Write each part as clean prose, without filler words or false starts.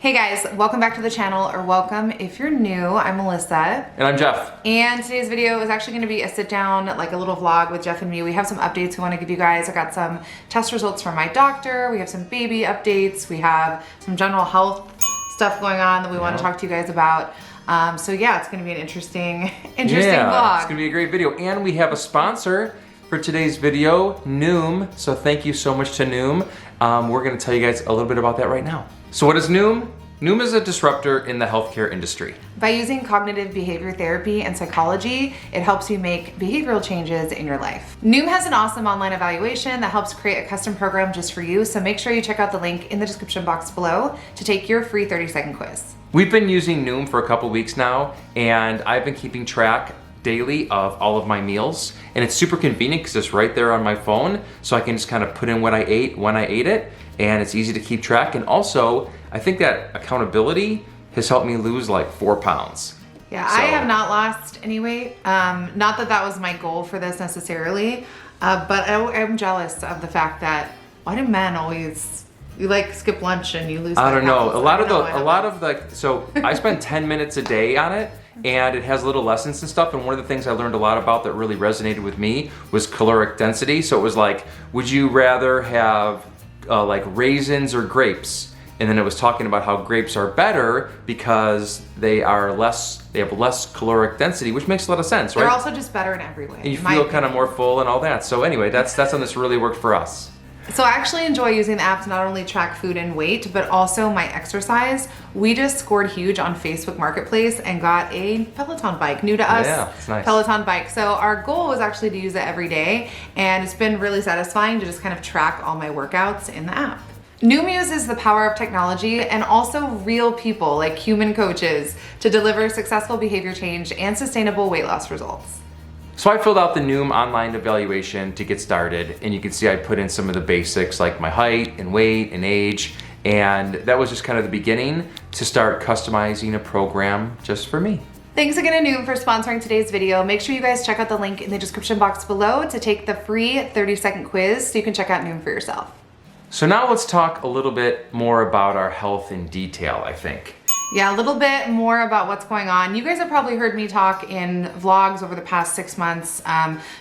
Hey guys, welcome back to the channel, or welcome if you're new. I'm Melissa. And I'm Jeff. And today's video is actually gonna be a sit down, like a little vlog with Jeff and me. We have some updates we wanna give you guys. I got some test results from my doctor. We have some baby updates. We have some general health stuff going on that we wanna talk to you guys about. So yeah, it's gonna be an interesting vlog. It's gonna be a great video. And we have a sponsor for today's video, Noom. So thank you so much to Noom. We're gonna tell you guys a little bit about that right now. So what is Noom? Noom is a disruptor in the healthcare industry. By using cognitive behavior therapy and psychology, it helps you make behavioral changes in your life. Noom has an awesome online evaluation that helps create a custom program just for you, so make sure you check out the link in the description box below to take your free 30-second quiz. We've been using Noom for a couple weeks now, and I've been keeping track daily of all of my meals, and it's super convenient because it's right there on my phone, so I can just kind of put in what I ate when I ate it, and it's easy to keep track. And also, I think that accountability has helped me lose like 4 pounds. Yeah, so. I have not lost any weight. Not that that was my goal for this necessarily, but I'm jealous of the fact that why do men always, you like skip lunch and you lose? I don't know. So I spend 10 minutes a day on it, and it has little lessons and stuff. And one of the things I learned a lot about that really resonated with me was caloric density. So it was like, would you rather have like raisins or grapes? And then it was talking about how grapes are better because they have less caloric density, which makes a lot of sense, right? They're also just better in every way. And you feel kind of more full and all that. So anyway, that's something that's really worked for us. So I actually enjoy using the app to not only track food and weight, but also my exercise. We just scored huge on Facebook Marketplace and got a Peloton bike, new to us. Yeah, it's nice. Peloton bike. So our goal was actually to use it every day, and it's been really satisfying to just kind of track all my workouts in the app. Noom uses the power of technology and also real people like human coaches to deliver successful behavior change and sustainable weight loss results. So I filled out the Noom online evaluation to get started, and you can see I put in some of the basics like my height and weight and age, and that was just kind of the beginning to start customizing a program just for me. Thanks again to Noom for sponsoring today's video. Make sure you guys check out the link in the description box below to take the free 30-second quiz so you can check out Noom for yourself. So now let's talk a little bit more about our health in detail, I think. Yeah, a little bit more about what's going on. You guys have probably heard me talk in vlogs over the past 6 months,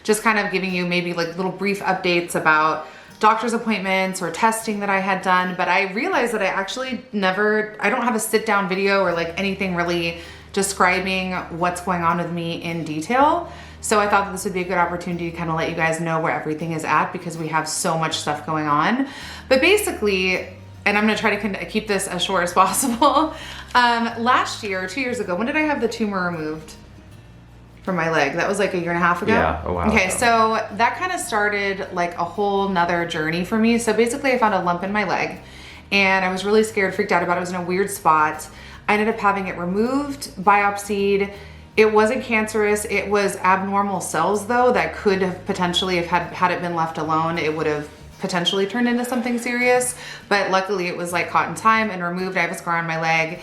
just kind of giving you maybe like little brief updates about doctor's appointments or testing that I had done, but I realized that I don't have a sit down video or like anything really describing what's going on with me in detail. So I thought that this would be a good opportunity to kind of let you guys know where everything is at because we have so much stuff going on. But basically, and I'm gonna try to keep this as short as possible. Last year, 2 years ago, when did I have the tumor removed from my leg? That was like a year and a half ago? Yeah, a while Okay, ago. so that kind of started like a whole nother journey for me. So basically I found a lump in my leg and I was really scared, freaked out about it. It was in a weird spot. I ended up having it removed, biopsied. It wasn't cancerous. It was abnormal cells though that could have potentially, had it been left alone, it would have potentially turned into something serious. But luckily it was like caught in time and removed. I have a scar on my leg.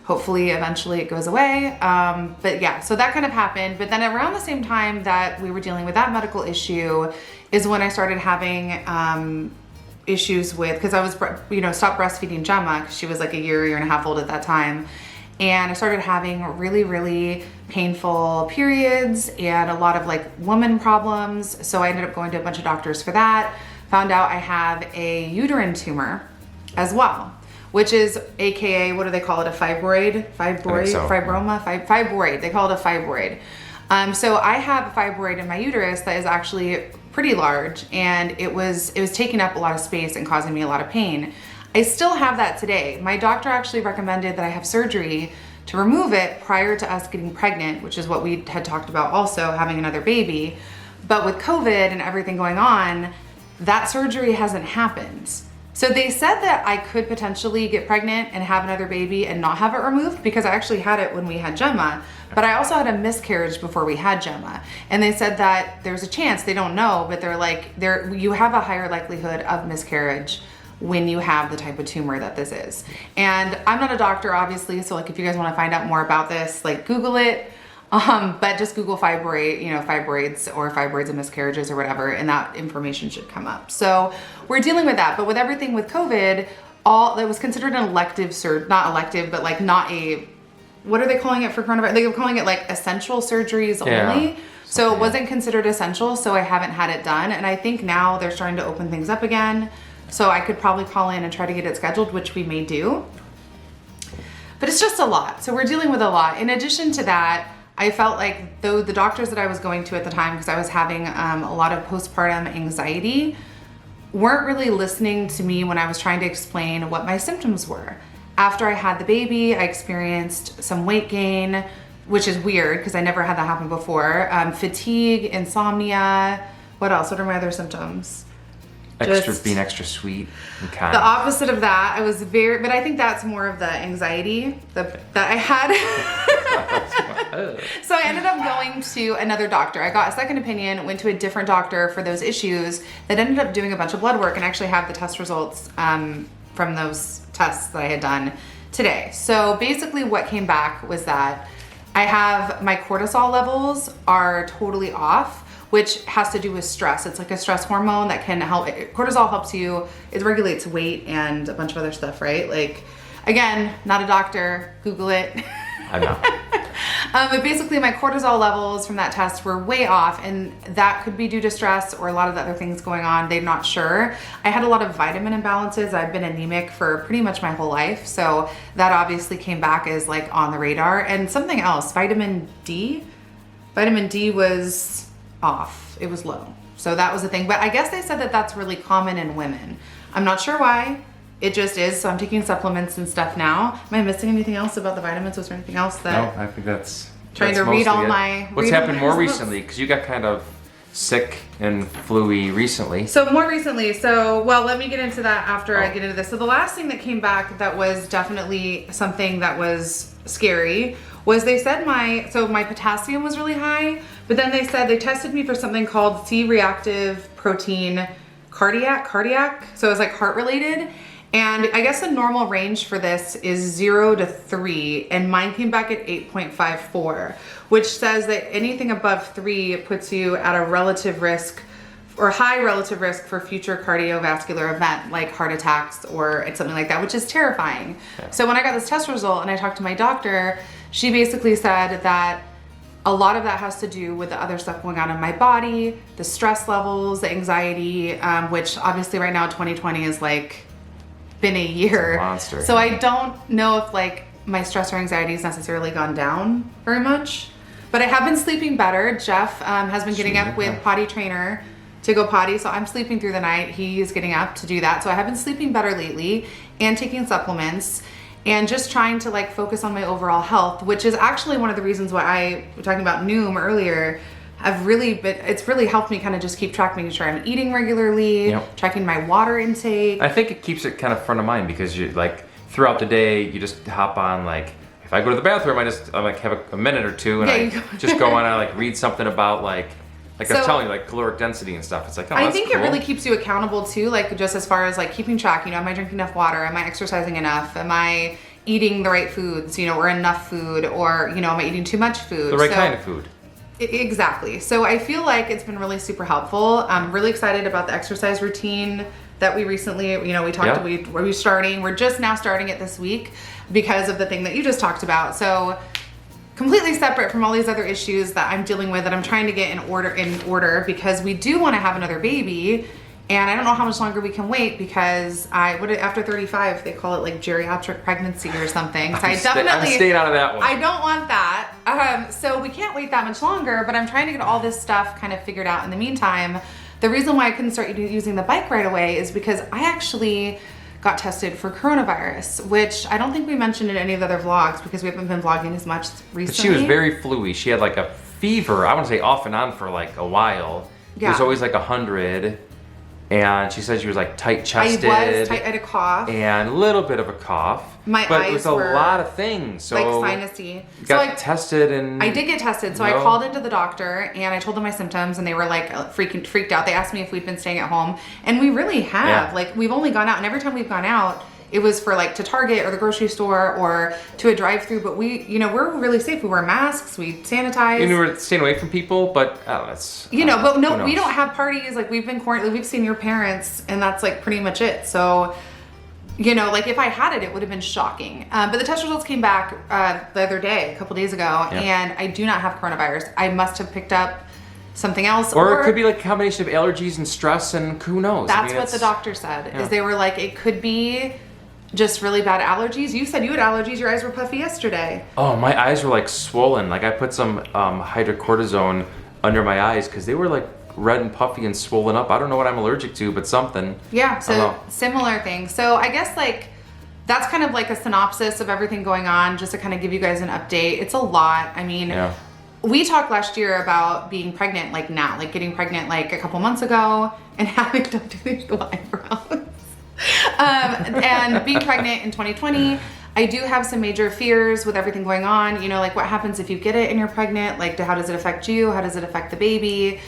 Hopefully eventually it goes away. But yeah, so that kind of happened. But then around the same time that we were dealing with that medical issue is when I started having issues with, because I was, stopped breastfeeding Gemma because she was like a year and a half old at that time. And I started having really, really painful periods and a lot of like woman problems. So I ended up going to a bunch of doctors for that. Found out I have a uterine tumor as well, which is AKA, what do they call it? A fibroid? Fibroma? Fibroid. They call it a fibroid. So I have a fibroid in my uterus that is actually pretty large, and it was taking up a lot of space and causing me a lot of pain. I still have that today. My doctor actually recommended that I have surgery to remove it prior to us getting pregnant, which is what we had talked about also, having another baby. But with COVID and everything going on, that surgery hasn't happened. So they said that I could potentially get pregnant and have another baby and not have it removed because I actually had it when we had Gemma, but I also had a miscarriage before we had Gemma. And they said that there's a chance, they don't know, but they're like, you have a higher likelihood of miscarriage when you have the type of tumor that this is. And I'm not a doctor, obviously, so like if you guys wanna find out more about this, like Google it. But just Google fibroids or fibroids and miscarriages or whatever, and that information should come up. So we're dealing with that. But with everything with COVID, that was considered an elective not elective, but like not a, what are they calling it for coronavirus? They're calling it like essential surgeries only. So it wasn't considered essential, so I haven't had it done. And I think now they're starting to open things up again. So I could probably call in and try to get it scheduled, which we may do. But it's just a lot. So we're dealing with a lot. In addition to that, I felt like though the doctors that I was going to at the time, because I was having a lot of postpartum anxiety, weren't really listening to me when I was trying to explain what my symptoms were. After I had the baby, I experienced some weight gain, which is weird because I never had that happen before. Fatigue, insomnia. What else? What are my other symptoms? Being extra sweet and kind. The opposite of that. I was but I think that's more of the anxiety that I had. So I ended up going to another doctor. I got a second opinion, went to a different doctor for those issues that ended up doing a bunch of blood work and actually have the test results from those tests that I had done today. So basically what came back was that I have my cortisol levels are totally off, which has to do with stress. It's like a stress hormone that can help. Cortisol helps you, it regulates weight and a bunch of other stuff, right? Like, again, not a doctor, Google it. I know. But basically my cortisol levels from that test were way off, and that could be due to stress or a lot of the other things going on. They're not sure. I had a lot of vitamin imbalances. I've been anemic for pretty much my whole life. So that obviously came back as like on the radar. And something else, vitamin D was off. It was low. So that was the thing. But I guess they said that that's really common in women. I'm not sure why. It just is. So I'm taking supplements and stuff now. Am I missing anything else about the vitamins? Was there anything else that? No, I think that's trying to read all my. What's happened more recently? Because you got kind of sick and flu-y recently. So more recently, let me get into that after I get into this. So the last thing that came back that was definitely something that was scary was they said my potassium was really high, but then they said they tested me for something called C-reactive protein cardiac. So it was like heart related. And I guess the normal range for this is 0 to 3, and mine came back at 8.54, which says that anything above 3 puts you at a relative risk or high relative risk for future cardiovascular event like heart attacks or something like that, which is terrifying. Okay. So when I got this test result and I talked to my doctor, she basically said that a lot of that has to do with the other stuff going on in my body, the stress levels, the anxiety, which obviously right now 2020 is like been a year. It's a monster. So I don't know if like my stress or anxiety has necessarily gone down very much, but I have been sleeping better. Jeff has been getting up with potty trainer to go potty, so I'm sleeping through the night. He's getting up to do that. So I have been sleeping better lately and taking supplements and just trying to like focus on my overall health, which is actually one of the reasons why I was talking about Noom earlier. It's really helped me kind of just keep track, making sure I'm eating regularly, tracking my water intake. I think it keeps it kind of front of mind because you like throughout the day, you just hop on like, if I go to the bathroom, I like have a minute or two and I just go on and I like read something about like I was telling you, like caloric density and stuff. It's like, I think cool. It really keeps you accountable too, like just as far as like keeping track, am I drinking enough water? Am I exercising enough? Am I eating the right foods, or enough food, or, am I eating too much food? The right kind of food. Exactly. So I feel like it's been really super helpful. I'm really excited about the exercise routine that we recently, we talked we're starting. We're just now starting it this week because of the thing that you just talked about. So completely separate from all these other issues that I'm dealing with that I'm trying to get in order because we do want to have another baby. And I don't know how much longer we can wait because after 35, they call it like geriatric pregnancy or something. So I'm staying out of that one. I don't want that. So we can't wait that much longer, but I'm trying to get all this stuff kind of figured out in the meantime. The reason why I couldn't start using the bike right away is because I actually got tested for coronavirus, which I don't think we mentioned in any of the other vlogs because we haven't been vlogging as much recently. But she was very flu-y. She had like a fever, I want to say off and on for like a while. Yeah. It was always like 100. And she said she was like tight-chested. I had a cough. And a little bit of a cough. But it was a lot of things. So like sinusy. Got tested and... I did get tested. So I called into the doctor and I told them my symptoms and they were like freaked out. They asked me if we'd been staying at home. And we really have. Yeah. Like we've only gone out. And every time we've gone out, it was for like to Target or the grocery store or to a drive-through, but we, we're really safe. We wear masks, we sanitize. And we're staying away from people, but that's... but no, we don't have parties. Like we've been quarantined, we've seen your parents and that's like pretty much it. So you know, like if I had it, it would have been shocking. But the test results came back the other day, a couple days ago, and I do not have coronavirus. I must have picked up something else. Or it could be like a combination of allergies and stress, and who knows? That's what the doctor said, is they were like, it could be just really bad allergies. You said you had allergies, your eyes were puffy yesterday. Oh, my eyes were like swollen. Like I put some hydrocortisone under my eyes because they were like red and puffy and swollen up. I don't know what I'm allergic to, but something. Yeah, so similar thing. So I guess like that's kind of like a synopsis of everything going on, just to kind of give you guys an update. It's a lot. I mean, we talked last year about being pregnant like now, like getting pregnant like a couple months ago and having to do these eyebrows. And being pregnant in 2020, I do have some major fears with everything going on. You know, like what happens if you get it and you're pregnant? Like how does it affect you? How does it affect the baby?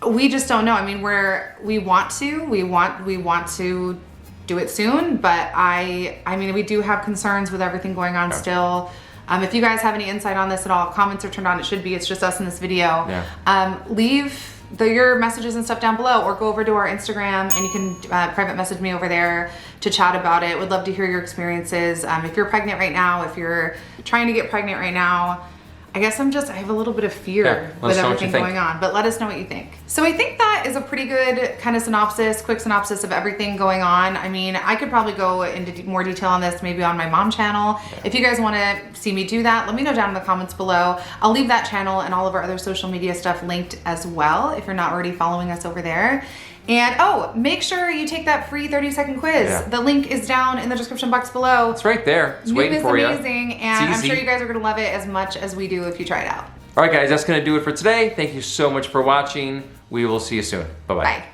We just don't know. I mean, we want to do it soon, but I mean, we do have concerns with everything going on still. If you guys have any insight on this at all, comments are turned on. It should be. It's just us in this video. Leave your messages and stuff down below, or go over to our Instagram and you can private message me over there to chat about it. Would love to hear your experiences. If you're pregnant right now, if you're trying to get pregnant right now, I guess I have a little bit of fear with everything going on, but let us know what you think. So I think that is a pretty good kind of quick synopsis of everything going on. I mean, I could probably go into more detail on this maybe on my mom channel. If you guys want to see me do that, let me know down in the comments below. I'll leave that channel and all of our other social media stuff linked as well if you're not already following us over there. And make sure you take that free 30-second quiz. The link is down in the description box below. It's right there. It's waiting for you. Noom is amazing, and I'm sure you guys are going to love it as much as we do if you try it out. All right, guys, that's going to do it for today. Thank you so much for watching. We will see you soon. Bye-bye. Bye.